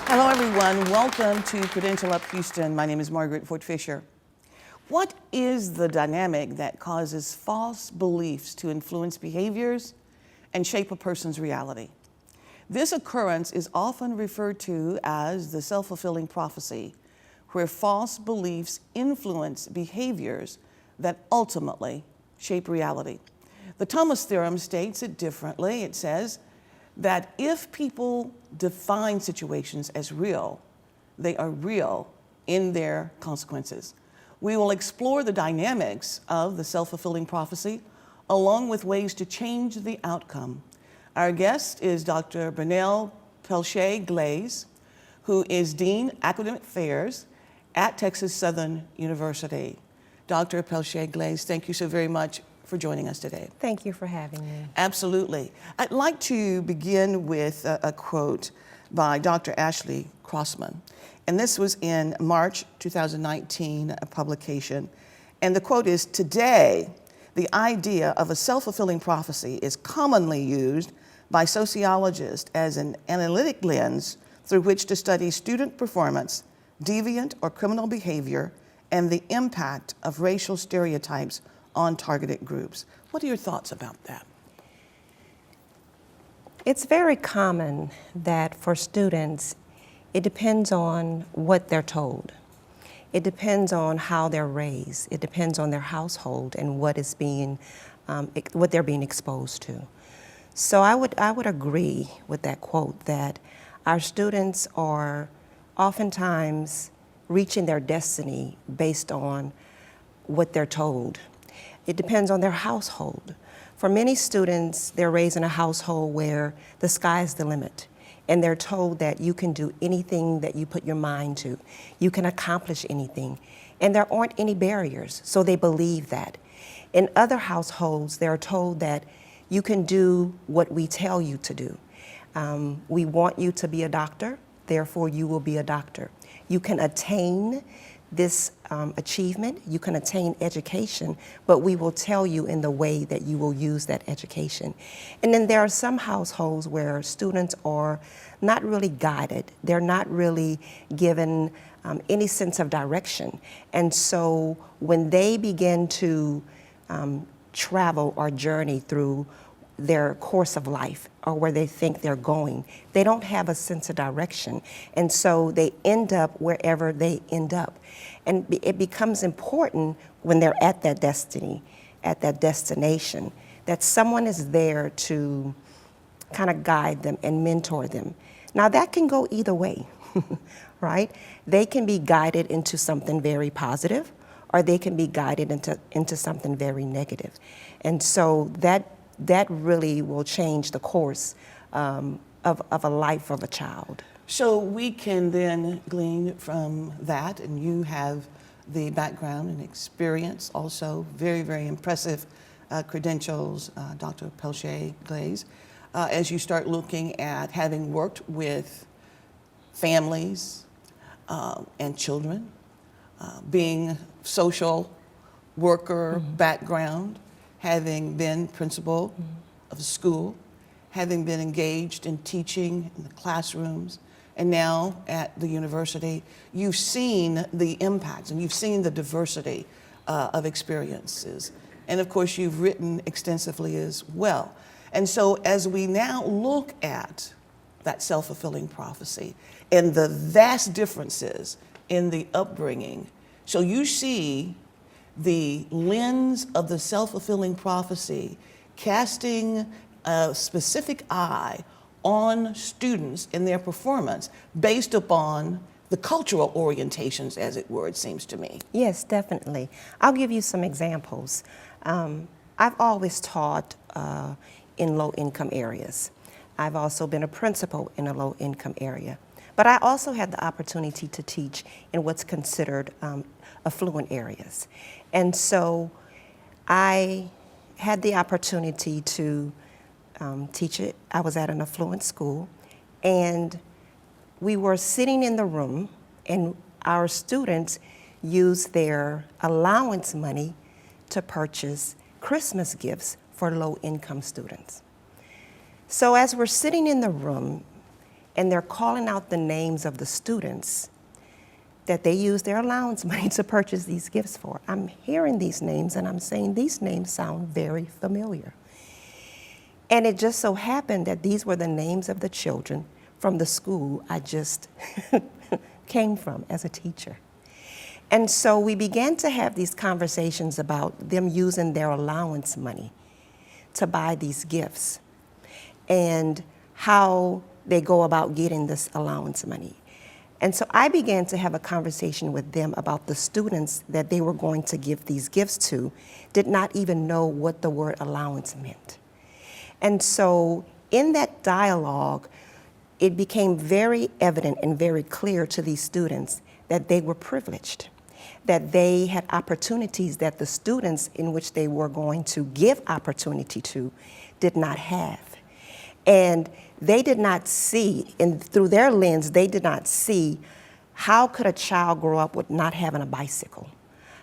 Hello, everyone. Welcome to Credential Up Houston. My name is Margaret Ford Fisher. What is the dynamic that causes false beliefs to influence behaviors and shape a person's reality? This occurrence is often referred to as the self-fulfilling prophecy, where false beliefs influence behaviors that ultimately shape reality. The Thomas theorem states it differently. It says that if people define situations as real, they are real in their consequences. We will explore the dynamics of the self-fulfilling prophecy, along with ways to change the outcome. Our guest is Dr. Bernnell Peltier-Glaze, who is Dean Academic Affairs at Texas Southern University. Dr. Peltier-Glaze, thank you so very much for joining us today. Thank you for having me. Absolutely. I'd like to begin with a quote by Dr. Ashley Crossman. And this was in March 2019, a publication. And the quote is, "Today, the idea of a self-fulfilling prophecy is commonly used by sociologists as an analytic lens through which to study student performance, deviant or criminal behavior, and the impact of racial stereotypes on targeted groups." What are your thoughts about that? It's very common that for students, it depends on what they're told. It depends on how they're raised. It depends on their household and what is being, what they're being exposed to. So I would agree with that quote that our students are oftentimes reaching their destiny based on what they're told. It depends on their household. For many students, they're raised in a household where the sky is the limit, and they're told that you can do anything that you put your mind to. You can accomplish anything, and there aren't any barriers, so they believe that. In other households, they're told that you can do what we tell you to do. We want you to be a doctor, therefore you will be a doctor. You can attain this achievement, you can attain education, but we will tell you in the way that you will use that education. And then there are some households where students are not really guided. They're not really given any sense of direction. And so when they begin to travel or journey through their course of life or where they think they're going, they don't have a sense of direction. And so they end up wherever they end up. And it becomes important when they're at that destiny, at that destination, that someone is there to kind of guide them and mentor them. Now that can go either way, right? They can be guided into something very positive, or they can be guided into something very negative. And so that really will change the course of a life of a child. So we can then glean from that, and you have the background and experience also, very, very impressive credentials, Dr. Peltier-Glaze, as you start looking at having worked with families and children, being social worker background, having been principal of a school, having been engaged in teaching in the classrooms, and now at the university, you've seen the impacts and you've seen the diversity of experiences. And of course, you've written extensively as well. And so as we now look at that self-fulfilling prophecy and the vast differences in the upbringing, so you see the lens of the self-fulfilling prophecy casting a specific eye on students in their performance based upon the cultural orientations, as it were, it seems to me. Yes, definitely. I'll give you some examples. I've always taught in low-income areas. I've also been a principal in a low-income area. But I also had the opportunity to teach in what's considered affluent areas. And so I had the opportunity to teach it. I was at an affluent school, and we were sitting in the room, and our students used their allowance money to purchase Christmas gifts for low-income students. So as we're sitting in the room, and they're calling out the names of the students that they use their allowance money to purchase these gifts for. I'm hearing these names and I'm saying these names sound very familiar. And it just so happened that these were the names of the children from the school I just came from as a teacher. And so we began to have these conversations about them using their allowance money to buy these gifts and how they go about getting this allowance money. And so I began to have a conversation with them about the students that they were going to give these gifts to did not even know what the word allowance meant. And so in that dialogue, it became very evident and very clear to these students that they were privileged, that they had opportunities that the students in which they were going to give opportunity to did not have. And they did not see, and through their lens, they did not see how could a child grow up with not having a bicycle?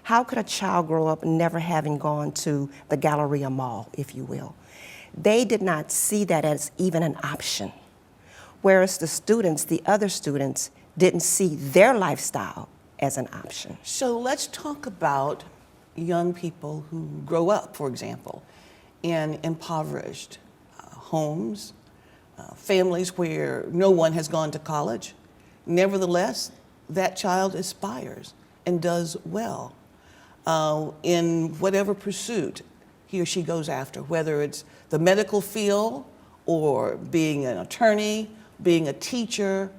How could a child grow up never having gone to the Galleria Mall, if you will? They did not see that as even an option. Whereas the students, the other students, didn't see their lifestyle as an option. So let's talk about young people who grow up, for example, in impoverished homes, families where no one has gone to college. Nevertheless, that child aspires and does well in whatever pursuit he or she goes after, whether it's the medical field or being an attorney, being a teacher,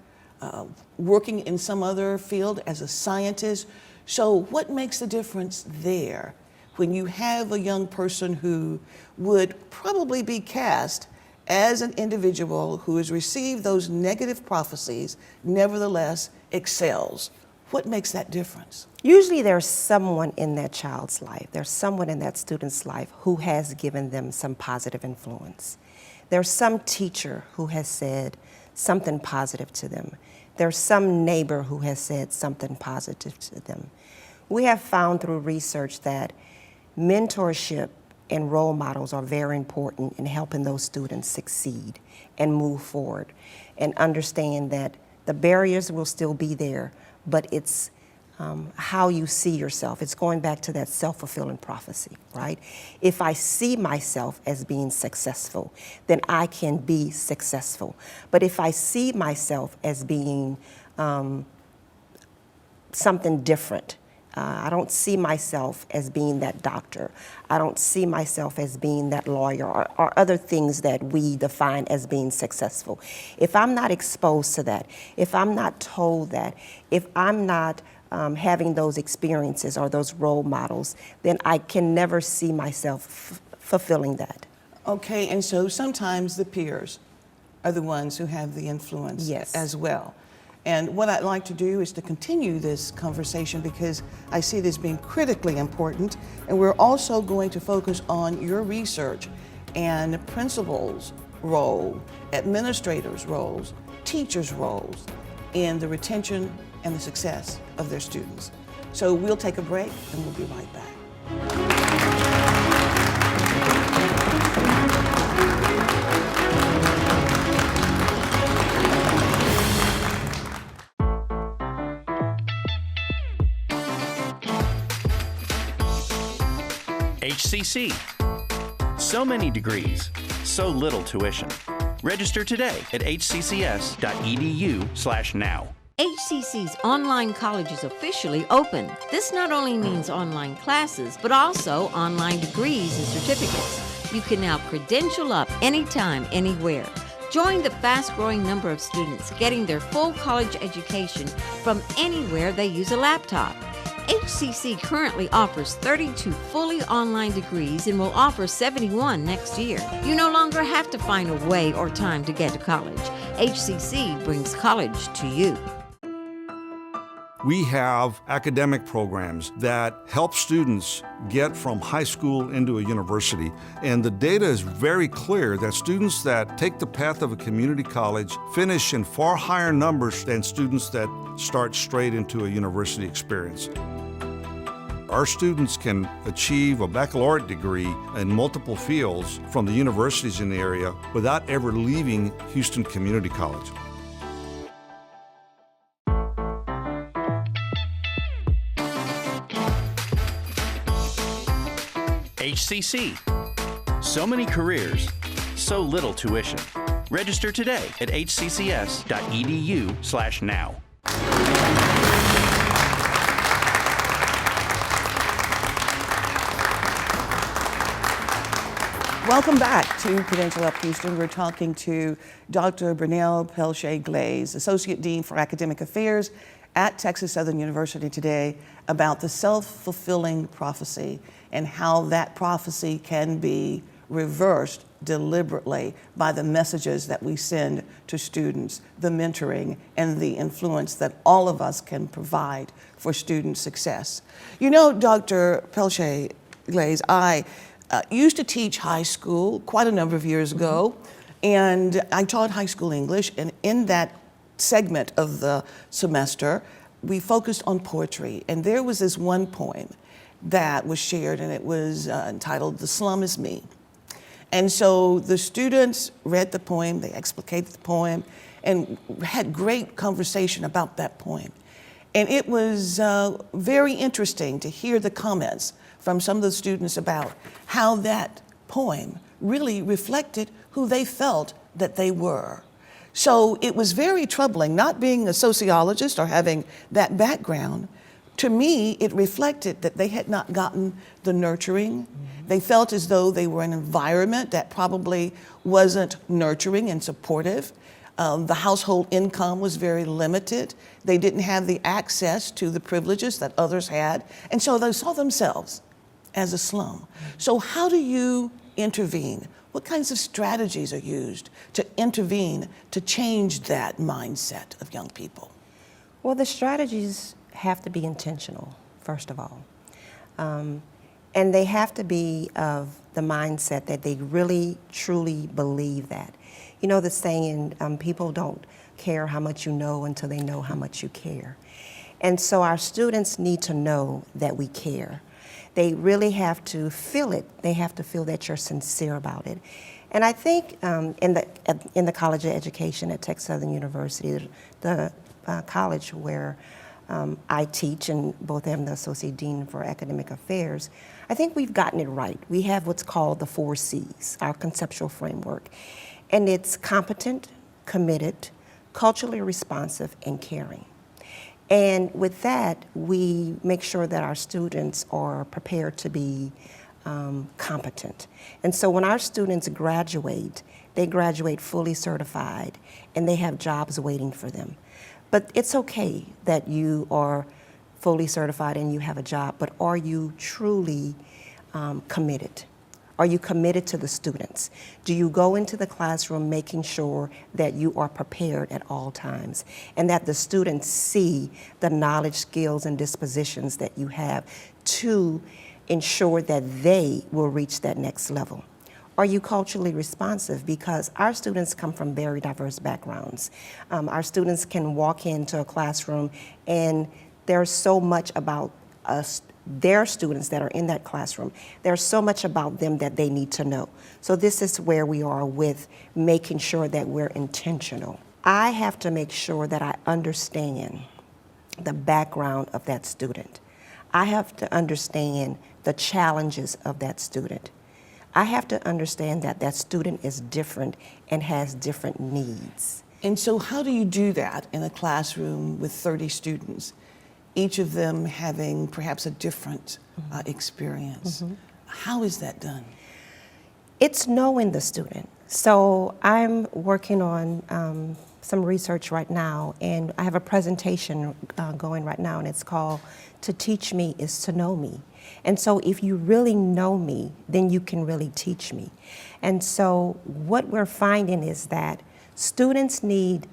working in some other field as a scientist. So what makes the difference there when you have a young person who would probably be cast as an individual who has received those negative prophecies, nevertheless excels? What makes that difference? Usually there's someone in that child's life, there's someone in that student's life who has given them some positive influence. There's some teacher who has said something positive to them. There's some neighbor who has said something positive to them. We have found through research that mentorship and role models are very important in helping those students succeed and move forward and understand that the barriers will still be there, but it's how you see yourself. It's going back to that self-fulfilling prophecy, right? If I see myself as being successful, then I can be successful. But if I see myself as being something different, I don't see myself as being that doctor. I don't see myself as being that lawyer or other things that we define as being successful. If I'm not exposed to that, if I'm not told that, if I'm not having those experiences or those role models, then I can never see myself fulfilling that. Okay, and so sometimes the peers are the ones who have the influence as well. And what I'd like to do is to continue this conversation because I see this being critically important. And we're also going to focus on your research and principals' role, administrators' roles, teachers' roles in the retention and the success of their students. So we'll take a break and we'll be right back. HCC. So many degrees, so little tuition. Register today at hccs.edu/now. HCC's online college is officially open. This not only means online classes, but also online degrees and certificates. You can now credential up anytime, anywhere. Join the fast-growing number of students getting their full college education from anywhere they use a laptop. HCC currently offers 32 fully online degrees and will offer 71 next year. You no longer have to find a way or time to get to college. HCC brings college to you. We have academic programs that help students get from high school into a university. And the data is very clear that students that take the path of a community college finish in far higher numbers than students that start straight into a university experience. Our students can achieve a baccalaureate degree in multiple fields from the universities in the area without ever leaving Houston Community College. HCC. So many careers, so little tuition. Register today at hccs.edu/now. Welcome back to Credential Up Houston. We're talking to Dr. Bernnell Peltier-Glaze, Associate Dean for Academic Affairs at Texas Southern University today, about the self-fulfilling prophecy and how that prophecy can be reversed deliberately by the messages that we send to students, the mentoring and the influence that all of us can provide for student success. You know, Dr. Peltier-Glaze, I used to teach high school quite a number of years ago, and I taught high school English, and in that segment of the semester, we focused on poetry, and there was this one poem that was shared, and it was entitled "The Slum Is Me." And so the students read the poem, they explicated the poem, and had great conversation about that poem. And it was very interesting to hear the comments from some of the students about how that poem really reflected who they felt that they were. So it was very troubling, not being a sociologist or having that background. To me, it reflected that they had not gotten the nurturing. They felt as though they were in an environment that probably wasn't nurturing and supportive. The household income was very limited. They didn't have the access to the privileges that others had. And so they saw themselves as a slum. So how do you intervene? What kinds of strategies are used to intervene to change that mindset of young people? Well, the strategies have to be intentional, first of all. And they have to be of the mindset that they really, truly believe that. You know the saying, people don't care how much you know until they know how much you care. And so our students need to know that we care. They really have to feel it. They have to feel that you're sincere about it. And I think in the College of Education at Texas Southern University, the college where I teach, and both am the Associate Dean for Academic Affairs, I think we've gotten it right. We have what's called the 4 C's, our conceptual framework. And it's competent, committed, culturally responsive, and caring. And with that, we make sure that our students are prepared to be competent. And so when our students graduate, they graduate fully certified, and they have jobs waiting for them. But it's okay that you are fully certified and you have a job, but are you truly committed? Are you committed to the students? Do you go into the classroom making sure that you are prepared at all times and that the students see the knowledge, skills, and dispositions that you have to ensure that they will reach that next level? Are you culturally responsive? Because our students come from very diverse backgrounds. Our students can walk into a classroom and there's so much about us, their students that are in that classroom. There's so much about them that they need to know. So this is where we are with making sure that we're intentional. I have to make sure that I understand the background of that student. I have to understand the challenges of that student. I have to understand that that student is different and has different needs. And so how do you do that in a classroom with 30 students, each of them having perhaps a different experience? How is that done? It's knowing the student. So I'm working on some research right now, and I have a presentation going right now, and it's called "To Teach Me is to Know Me." And so if you really know me, then you can really teach me. And so what we're finding is that students need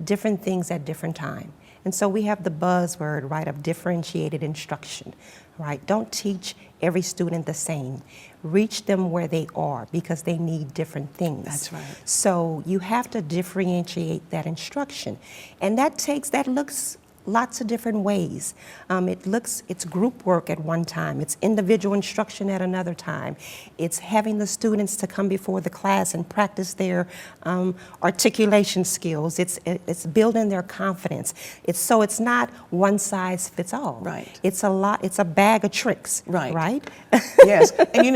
different things at different times. And so we have the buzzword, right, of differentiated instruction, right? Don't teach every student the same. Reach them where they are because they need different things. That's right. So you have to differentiate that instruction. And that looks lots of different ways. It's group work at one time, it's individual instruction at another time, it's having the students to come before the class and practice their articulation skills, it's building their confidence. It's not one size fits all. Right. It's a bag of tricks. Right. Right? Yes, and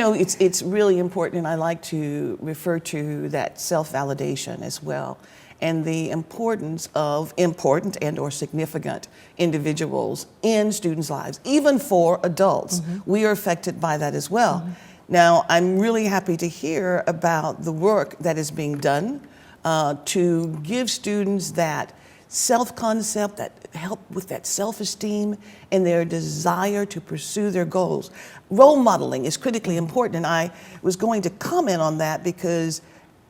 it's really important, and I like to refer to that self-validation as well, and the importance of important and or significant individuals in students' lives, even for adults. We are affected by that as well. Now, I'm really happy to hear about the work that is being done to give students that self-concept, that help with that self-esteem and their desire to pursue their goals. Role modeling is critically important, and I was going to comment on that because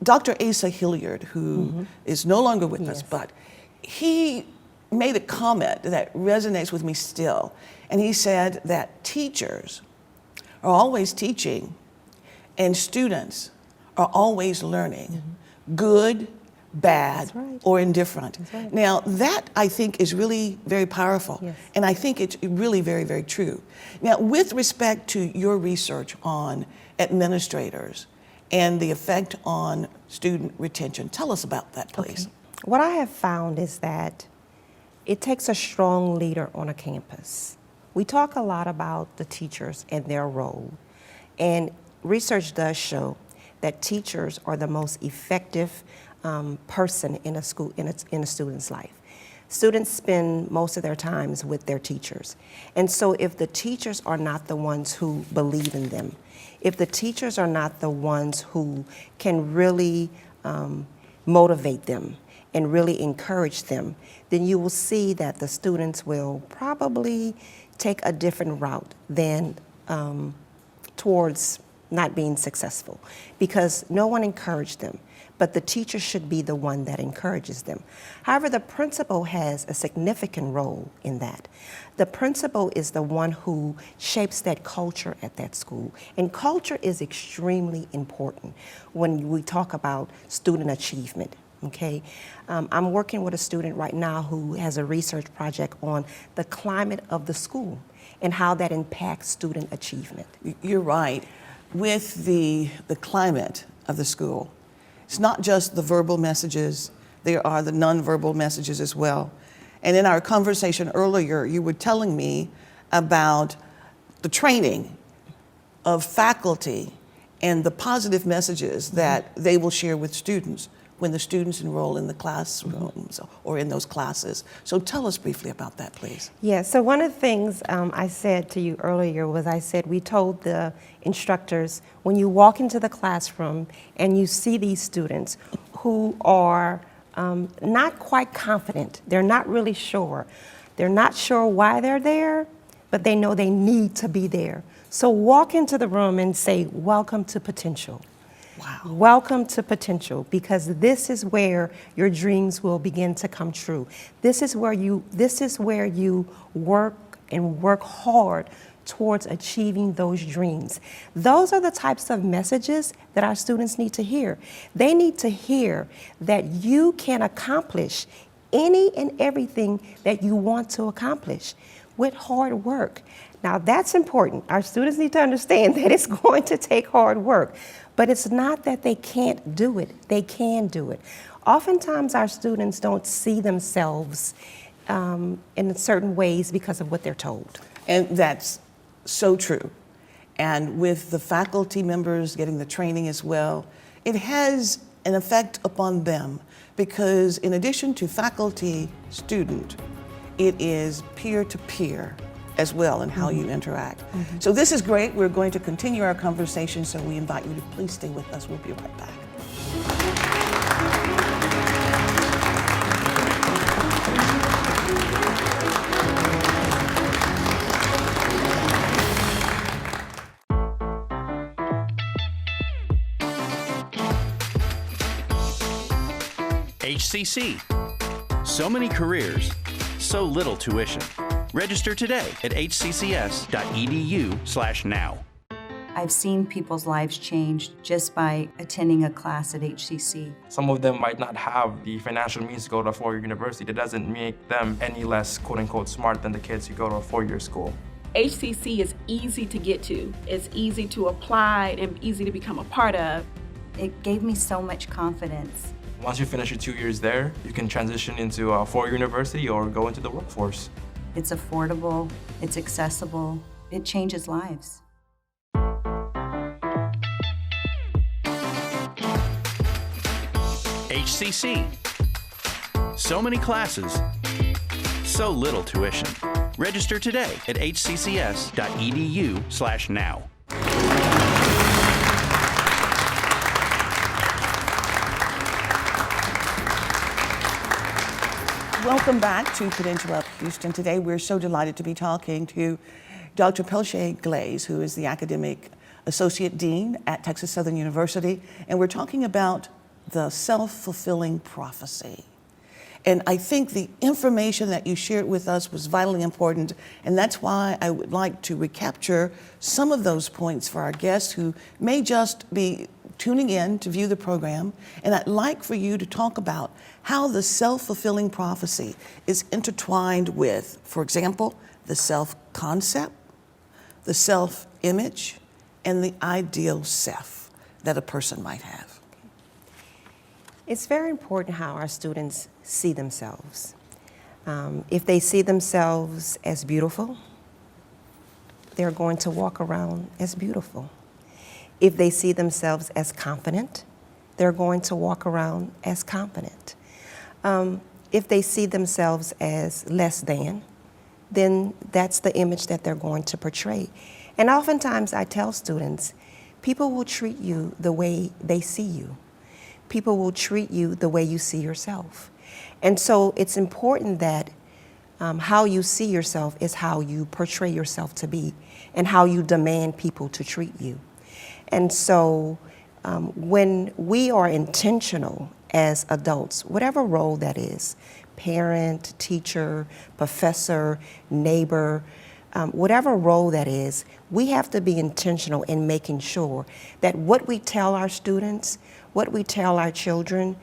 Dr. Asa Hilliard, who is no longer with us, but he made a comment that resonates with me still, and he said that teachers are always teaching and students are always learning, good, bad, or indifferent. Now, that I think is really very powerful, and I think it's really very, very true. Now, with respect to your research on administrators and the effect on student retention, tell us about that, please. Okay. What I have found is that it takes a strong leader on a campus. We talk a lot about the teachers and their role, and research does show that teachers are the most effective person in a school, in a student's life. Students spend most of their times with their teachers. And so if the teachers are not the ones who believe in them, if the teachers are not the ones who can really motivate them and really encourage them, then you will see that the students will probably take a different route than towards not being successful, because no one encouraged them. But the teacher should be the one that encourages them. However, the principal has a significant role in that. The principal is the one who shapes that culture at that school. And culture is extremely important when we talk about student achievement, okay? I'm working with a student right now who has a research project on the climate of the school and how that impacts student achievement. You're right. With the climate of the school, it's not just the verbal messages, there are the nonverbal messages as well. And in our conversation earlier, you were telling me about the training of faculty and the positive messages that they will share with students when the students enroll in the classrooms or in those classes. So tell us briefly about that, please. Yeah, so one of the things I said to you earlier was I said we told the instructors, when you walk into the classroom and you see these students who are not quite confident, they're not really sure, they're not sure why they're there, but they know they need to be there. So walk into the room and say, welcome to potential. Wow. Welcome to potential, because this is where your dreams will begin to come true. This is where you work and work hard towards achieving those dreams. Those are the types of messages that our students need to hear. They need to hear that you can accomplish any and everything that you want to accomplish with hard work. Now that's important. Our students need to understand that it's going to take hard work, but it's not that they can't do it. They can do it. Oftentimes our students don't see themselves in certain ways because of what they're told. And that's so true. And with the faculty members getting the training as well, it has an effect upon them, because in addition to faculty-student, it is peer-to-peer as well in how you interact. So this is great. We're going to continue our conversation, so we invite you to please stay with us. We'll be right back. HCC. So many careers, so little tuition. Register today at hccs.edu/now. I've seen people's lives change just by attending a class at HCC. Some of them might not have the financial means to go to a four-year university. That doesn't make them any less quote-unquote smart than the kids who go to a four-year school. HCC is easy to get to. It's easy to apply and easy to become a part of. It gave me so much confidence. Once you finish your 2 years there, you can transition into a four-year university or go into the workforce. It's affordable, it's accessible, it changes lives. HCC. So many classes, so little tuition. Register today at hccs.edu/now. Welcome back to Credential Up Houston. Today we're so delighted to be talking to Dr. Peltier-Glaze, who is the Academic Associate Dean at Texas Southern University, and we're talking about the self-fulfilling prophecy. And I think the information that you shared with us was vitally important, and that's why I would like to recapture some of those points for our guests who may just be tuning in to view the program. And I'd like for you to talk about how the self-fulfilling prophecy is intertwined with, for example, the self-concept, the self-image, and the ideal self that a person might have. It's very important how our students see themselves. If they see themselves as beautiful, they're going to walk around as beautiful. If they see themselves as confident, they're going to walk around as confident. If they see themselves as less than, then that's the image that they're going to portray. And oftentimes I tell students, people will treat you the way they see you. People will treat you the way you see yourself. And so it's important that how you see yourself is how you portray yourself to be and how you demand people to treat you. And so when we are intentional as adults, whatever role that is, parent, teacher, professor, neighbor, whatever role that is, we have to be intentional in making sure that what we tell our students, what we tell our children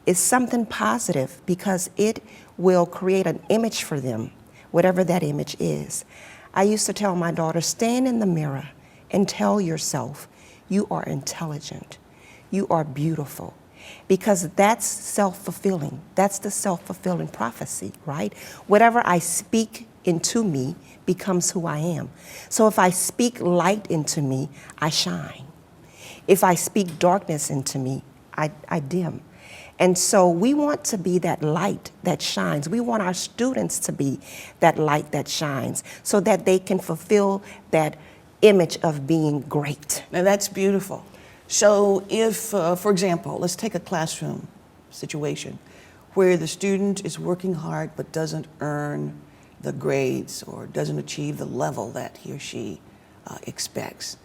is something positive, because it will create an image for them, whatever that image is. I used to tell my daughter, stand in the mirror and tell yourself, you are intelligent, you are beautiful, because that's self-fulfilling. That's the self-fulfilling prophecy, right? Whatever I speak into me becomes who I am. So if I speak light into me, I shine. If I speak darkness into me, I dim. And so we want to be that light that shines. We want our students to be that light that shines so that they can fulfill that image of being great. Now that's beautiful. So if, for example, let's take a classroom situation where the student is working hard but doesn't earn the grades or doesn't achieve the level that he or she expects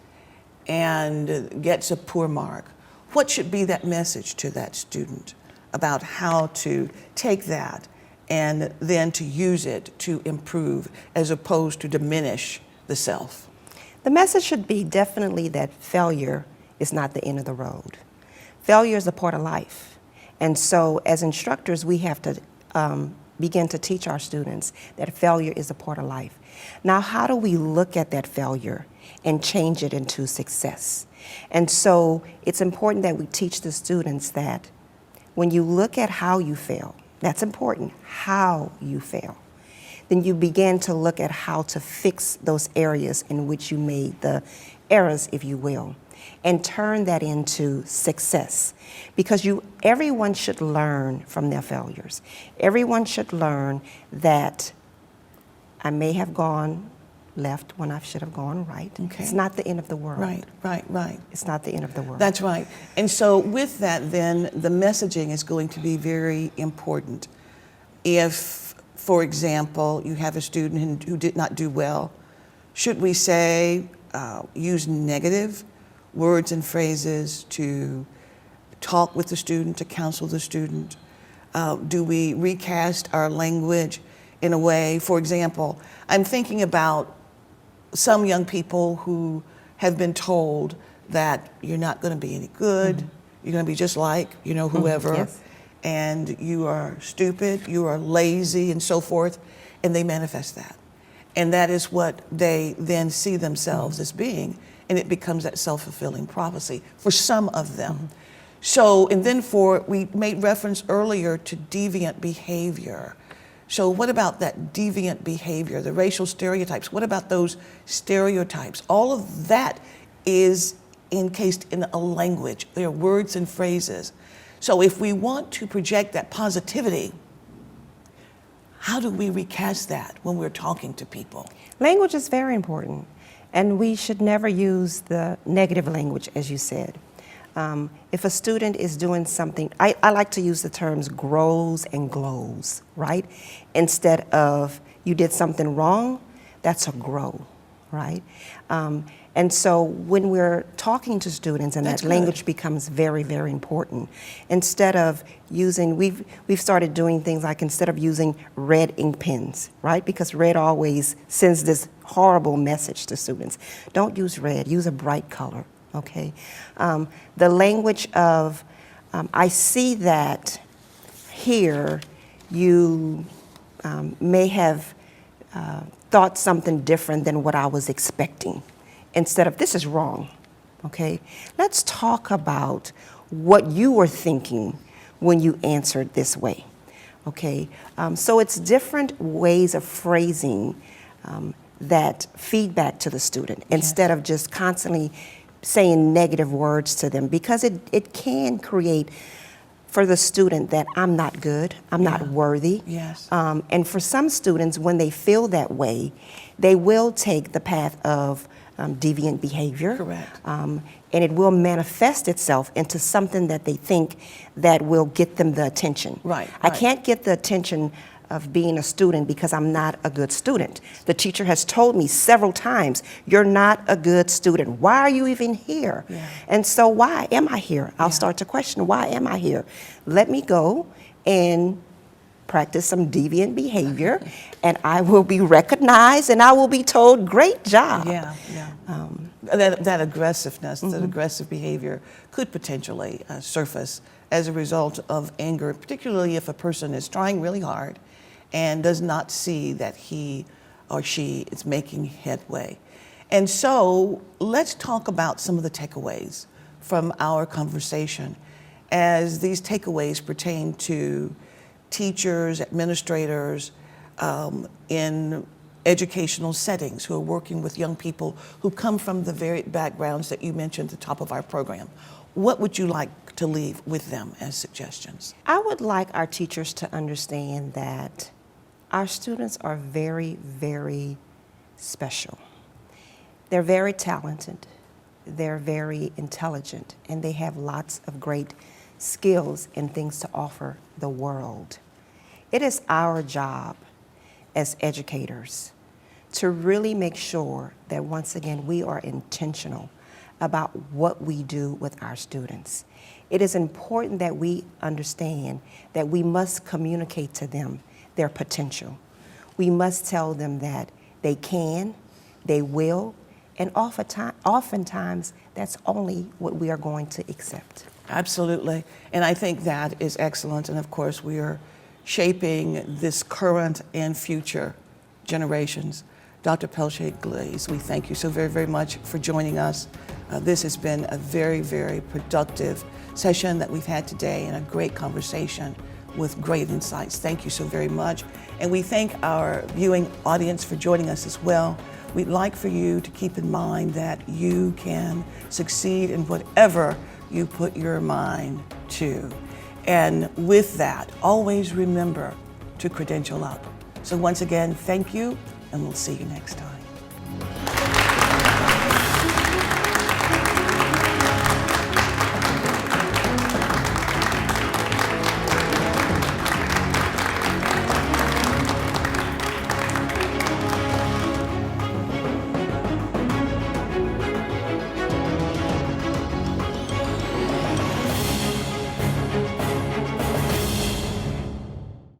and gets a poor mark. What should be that message to that student about how to take that and then to use it to improve as opposed to diminish the self? The message should be definitely that failure is not the end of the road. Failure is a part of life. And so as instructors, we have to begin to teach our students that failure is a part of life. Now, how do we look at that failure and change it into success? And so it's important that we teach the students that when you look at how you fail, that's important, how you fail, then you begin to look at how to fix those areas in which you made the errors, if you will, and turn that into success. Because everyone should learn from their failures. Everyone should learn that I may have gone left when I should have gone right. Okay. It's not the end of the world. Right. It's not the end of the world. That's right. And so with that, then, the messaging is going to be very important. If, for example, you have a student who did not do well, should we say, use negative words and phrases to talk with the student, to counsel the student? Do we recast our language in a way, for example, I'm thinking about some young people who have been told that you're not going to be any good, you're going to be just like, whoever, Yes. and you are stupid, you are lazy, and so forth, and they manifest that. And that is what they then see themselves as being, and it becomes that self-fulfilling prophecy for some of them. So, and then we made reference earlier to deviant behavior. So what about that deviant behavior, the racial stereotypes? What about those stereotypes? All of that is encased in a language. They are words and phrases. So if we want to project that positivity, how do we recast that when we're talking to people? Language is very important, and we should never use the negative language, as you said. If a student is doing something, I like to use the terms grows and glows, right? Instead of you did something wrong, that's a grow, right? And so when we're talking to students, and That's that good. language becomes very, very important. Instead of using, we've started doing things like instead of using red ink pens, right? Because red always sends this horrible message to students. Don't use red, use a bright color, okay? The language of, I see that here you may have thought something different than what I was expecting. Instead of, this is wrong, okay? Let's talk about what you were thinking when you answered this way, okay? So it's different ways of phrasing that feedback to the student instead of just constantly saying negative words to them, because it can create for the student that I'm not good, I'm not worthy. Yes. And for some students, when they feel that way, they will take the path of deviant behavior. Correct. And it will manifest itself into something that they think that will get them the attention. Right, I right. can't get the attention of being a student because I'm not a good student. The teacher has told me several times, you're not a good student. Why are you even here? Yeah. And so why am I here? I'll start to question, why am I here? Let me go and practice some deviant behavior, and I will be recognized, and I will be told, great job. Yeah. That aggressiveness, that aggressive behavior could potentially surface as a result of anger, particularly if a person is trying really hard and does not see that he or she is making headway. And so let's talk about some of the takeaways from our conversation as these takeaways pertain to teachers, administrators in educational settings who are working with young people who come from the varied backgrounds that you mentioned at the top of our program. What would you like to leave with them as suggestions? I would like our teachers to understand that our students are very, very special. They're very talented, they're very intelligent, and they have lots of great skills and things to offer the world. It is our job as educators to really make sure that, once again, we are intentional about what we do with our students. It is important that we understand that we must communicate to them their potential. We must tell them that they can, they will, and oftentimes that's only what we are going to accept. Absolutely. And I think that is excellent. And of course, we are shaping this current and future generations. Dr. Peltier-Glaze, we thank you so very, very much for joining us. This has been a very, very productive session that we've had today, and a great conversation with great insights. Thank you so very much. And we thank our viewing audience for joining us as well. We'd like for you to keep in mind that you can succeed in whatever you put your mind to. And with that, always remember to credential up. So once again, thank you, and we'll see you next time.